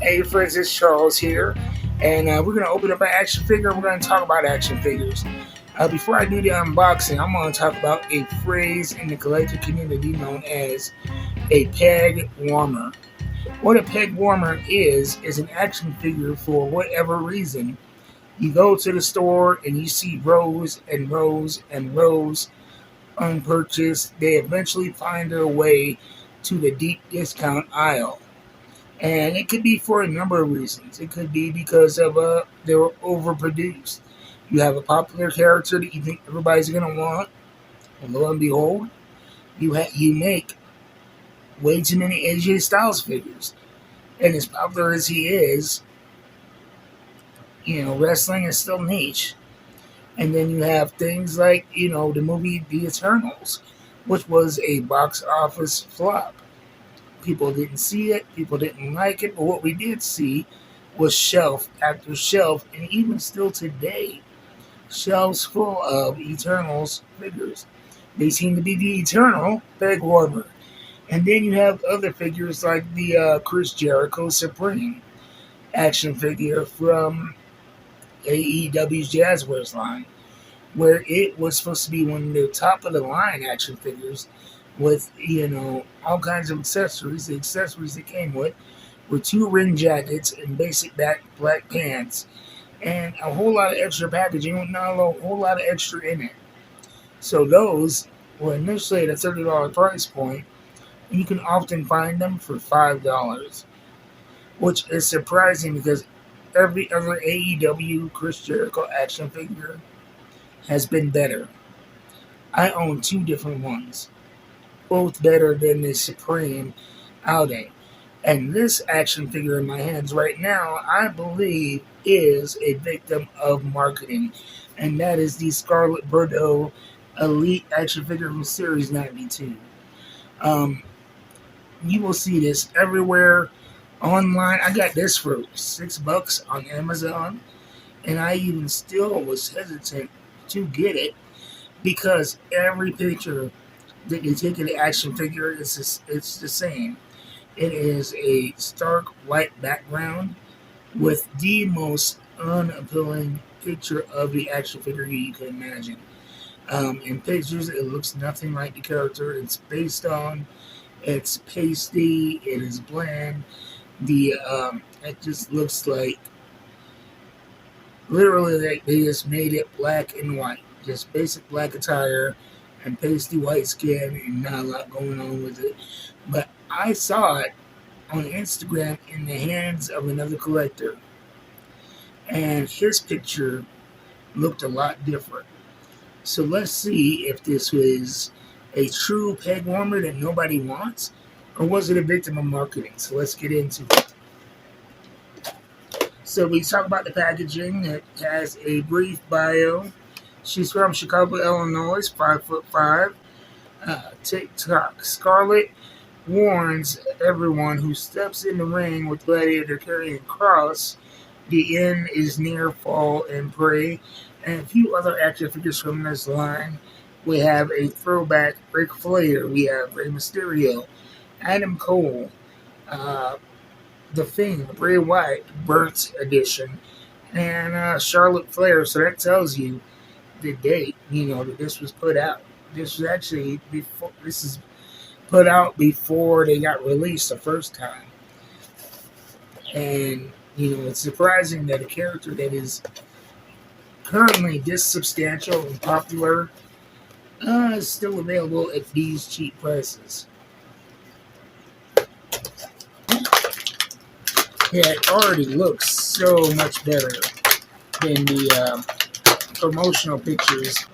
Hey friends, it's Charles here, and we're going to open up an action figure. We're going to talk about action figures. Before I do the unboxing, I'm going to talk about a phrase in the collector community known as a peg warmer. What a peg warmer is an action figure for whatever reason. You go to the store and you see rows and rows and rows unpurchased. They eventually find their way to the deep discount aisle. And it could be for a number of reasons. It could be because of they were overproduced. You have a popular character that you think everybody's gonna want, and lo and behold, you make way too many AJ Styles figures. And as popular as he is, wrestling is still niche. And then you have things like the movie The Eternals, which was a box office flop. People didn't see it, people didn't like it, but what we did see was shelf after shelf, and even still today, shelves full of Eternals figures. They seem to be the eternal peg warmer. And then you have other figures like the Chris Jericho Supreme action figure from AEW's Jazzwares line, where it was supposed to be one of the top of the line action figures with all kinds of accessories. The accessories that came with were two ring jackets and basic black pants, and a whole lot of extra packaging with not a whole lot of extra in it. So those were initially at a $30 price point, and you can often find them for $5, which is surprising because every other AEW Chris Jericho action figure has been better. I own two different ones, both better than the Supreme outing. And this action figure in my hands right now, I believe, is a victim of marketing. And that is the Scarlett Bordeaux Elite action figure from Series 92. Um, you will see this everywhere online. I got this for $6 on Amazon. And I even still was hesitant to get it because every picture that you take of the action figure it's the same. It is a stark white background with the most unappealing picture of the action figure you can imagine. In pictures, it looks nothing like the character it's pasty, it is bland. It just looks like literally they just made it black and white, just basic black attire and pasty white skin, and not a lot going on with it. But I saw it on Instagram in the hands of another collector, and his picture looked a lot different. So let's see if this was a true peg warmer that nobody wants, or was it a victim of marketing? So let's get into it. So we talk about the packaging. It has a brief bio. She's from Chicago, Illinois, 5'5". TikTok. Scarlett warns everyone who steps in the ring with Gladiator carrying a cross, the end is near, fall and pray. And a few other action figures from this line. We have a throwback Ric Flair. We have Rey Mysterio, Adam Cole, uh, The Fiend, Bray Wyatt, Burnt Edition, and Charlotte Flair. So that tells you the date, that this was put out. This was actually before. This is put out before they got released the first time, and it's surprising that a character that is currently this substantial and popular is still available at these cheap prices. Yeah, it already looks so much better than the promotional pictures.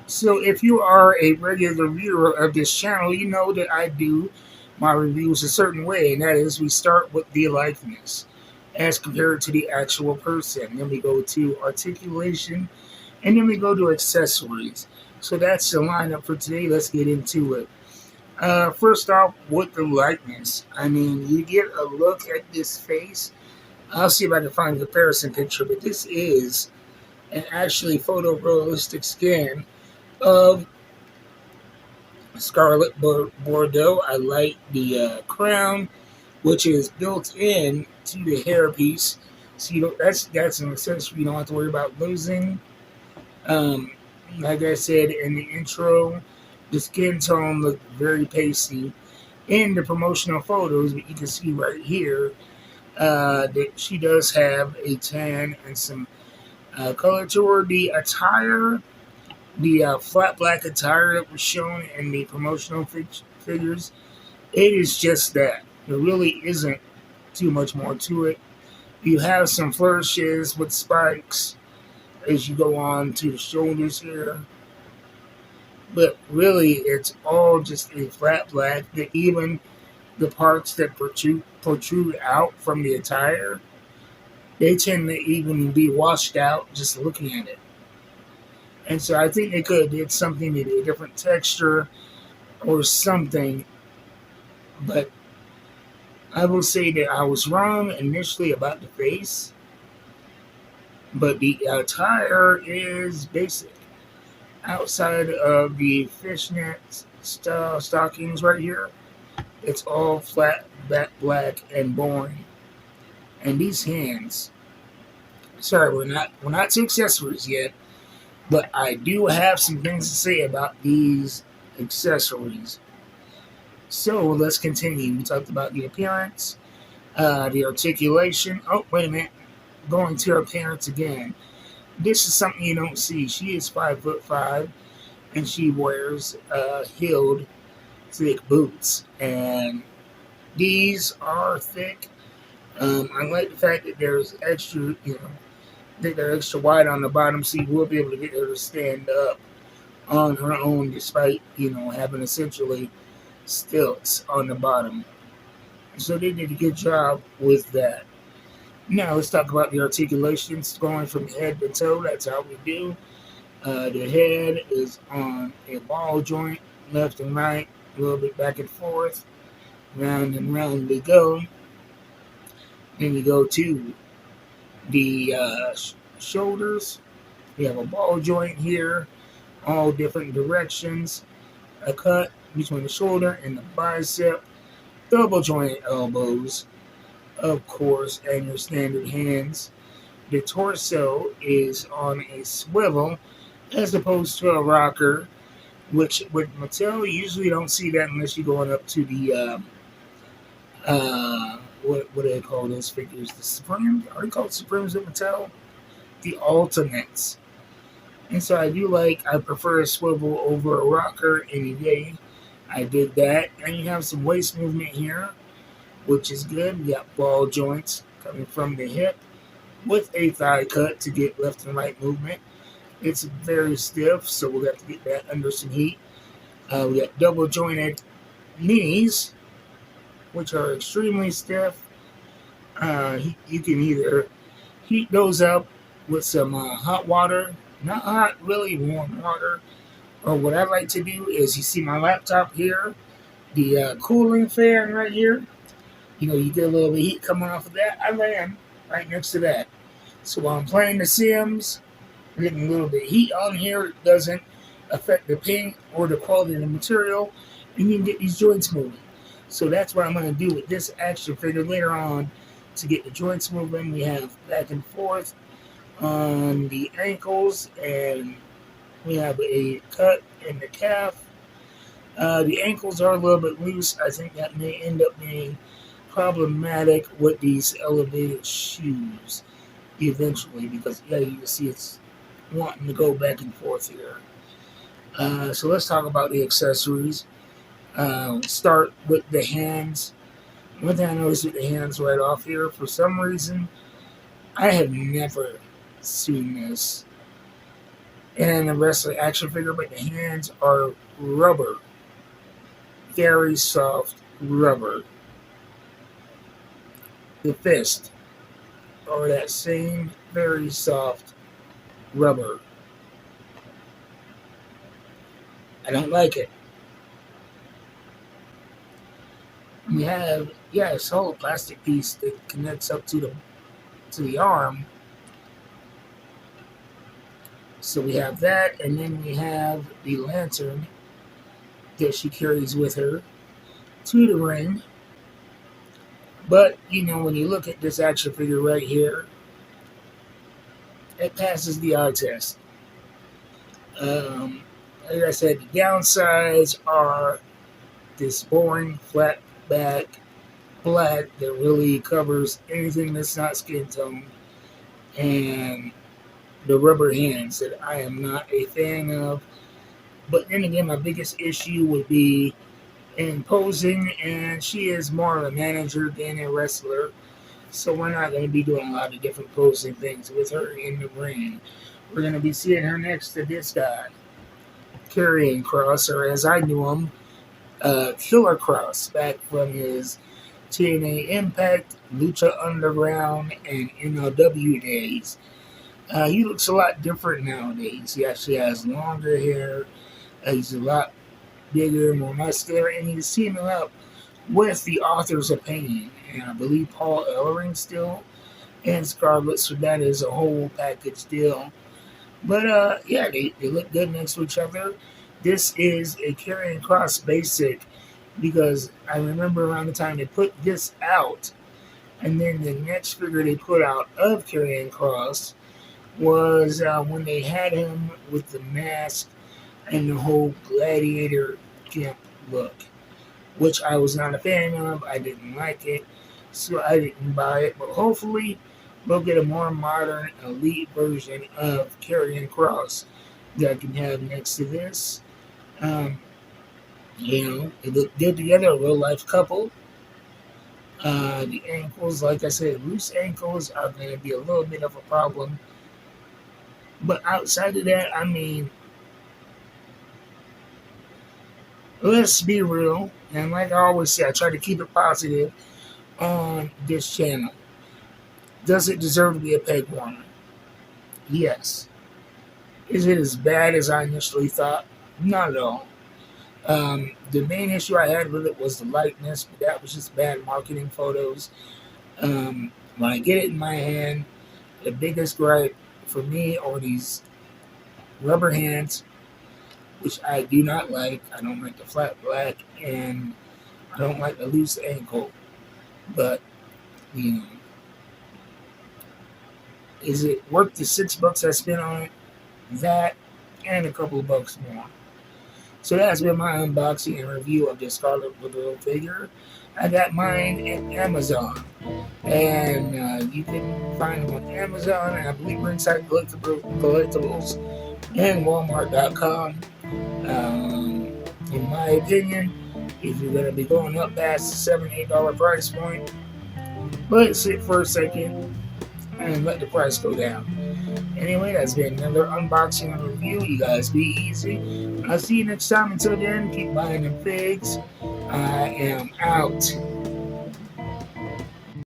So if you are a regular viewer of this channel, you know that I do my reviews a certain way, and that is we start with the likeness as compared to the actual person. Then we go to articulation, and then we go to accessories. So that's the lineup for today. Let's get into it. First off, with the likeness, I mean, you get a look at this face. I'll see if I can find a comparison picture, but this is an actually photorealistic scan of Scarlett Bordeaux. I like the crown. which is built in to the hairpiece. So that's an accessory you don't have to worry about losing. Um, like I said in the intro, the skin tone looked very pasty in the promotional photos, but you can see right here that she does have a tan and some color toward the attire. The flat black attire that was shown in the promotional figures, it is just that. There really isn't too much more to it. You have some flourishes with spikes as you go on to the shoulders here, but really it's all just a flat black. That even the parts that protrude out from the attire, they tend to even be washed out just looking at it. And so I think they could have did something, maybe a different texture or something. But I will say that I was wrong initially about the face, but the attire is basic. Outside of the fishnet style stockings right here, it's all flat, black, and boring. And these hands, sorry, we're not to accessories yet, but I do have some things to say about these accessories. So let's continue. We talked about the appearance, the articulation. Oh, wait a minute. Going to her appearance again. This is something you don't see. She is 5'5", and she wears heeled, thick boots, and these are thick. I like the fact that there's extra, that they're extra wide on the bottom, so you will be able to get her to stand up on her own, despite having essentially stilts on the bottom. So they did a good job with that. Now let's talk about the articulations going from head to toe. That's how we do. The head is on a ball joint, left and right, a little bit back and forth, round and round we go. Then you go to the shoulders. We have a ball joint here, all different directions. A cut between the shoulder and the bicep. Double jointed elbows, of course, and your standard hands. The torso is on a swivel as opposed to a rocker, which with Mattel you usually don't see that unless you're going up to the what do they call those figures? The Supreme? Are they called Supremes at Mattel? The Ultimates. And so I prefer a swivel over a rocker any day. I did that. And you have some waist movement here, which is good. You got ball joints coming from the hip with a thigh cut to get left and right movement. It's very stiff, so we'll have to get that under some heat. We got double jointed knees, which are extremely stiff. You can either heat those up with some hot water, not hot, really warm water, or what I like to do is you see my laptop here, the cooling fan right here. You get a little bit of heat coming off of that. I ran right next to that. So while I'm playing The Sims, I'm getting a little bit of heat on here. It doesn't affect the paint or the quality of the material, and you can get these joints moving. So that's what I'm going to do with this action figure later on to get the joints moving. We have back and forth on the ankles, and we have a cut in the calf. The ankles are a little bit loose. I think that may end up being problematic with these elevated shoes eventually, because you can see it's wanting to go back and forth here. So let's talk about the accessories. Start with the hands. One thing I noticed with the hands right off here, for some reason, I have never seen this in a wrestling action figure, but the hands are rubber. Very soft rubber. The fist are that same very soft rubber. I don't like it. We have, a solid plastic piece that connects up to the arm. So we have that, and then we have the lantern that she carries with her to the ring. But when you look at this action figure right here, it passes the eye test. Um, like I said, the downsides are this boring flat back black that really covers anything that's not skin tone, and the rubber hands that I am not a fan of. But then again, my biggest issue would be in posing, and she is more of a manager than a wrestler. So we're not going to be doing a lot of different posing things with her in the ring. We're going to be seeing her next to this guy, Karrion Cross, or as I knew him, Killer Cross, back from his TNA Impact, Lucha Underground, and MLW days. He looks a lot different nowadays. He actually has longer hair. He's a lot bigger, more muscular, and he's teaming up with the authors of Pain, and I believe Paul Ellering still, and Scarlett, so that is a whole package deal. But yeah, they look good next to each other. This is a Karrion Cross basic because I remember around the time they put this out, and then the next figure they put out of Karrion Cross was when they had him with the mask and the whole gladiator gimp look, which I was not a fan of. I didn't like it, so I didn't buy it. But hopefully, we'll get a more modern, elite version of Karrion Cross that I can have next to this. Um, they look good together, a real life couple. The ankles, like I said, loose ankles are going to be a little bit of a problem. But outside of that, I mean, let's be real. And like I always say, I try to keep it positive on this channel. Does it deserve to be a peg warmer? Yes. Is it as bad as I initially thought? Not at all. The main issue I had with it was the lightness, but that was just bad marketing photos. When I get it in my hand, the biggest gripe for me are these rubber hands, which I do not like. I don't like the flat black, and I don't like the loose ankle. But, you know, is it worth the $6 I spent on it? That and a couple of bucks more. So that's been my unboxing and review of this Scarlett Little figure. I got mine at Amazon, and you can find them on Amazon, and I believe Ringside Collectibles, and Walmart.com. In my opinion, if you're going to be going up past the $7-8 price point, let it sit for a second and let the price go down. Anyway, that's been another unboxing and review. You guys be easy. I'll see you next time. Until then, keep buying them figs. I am out.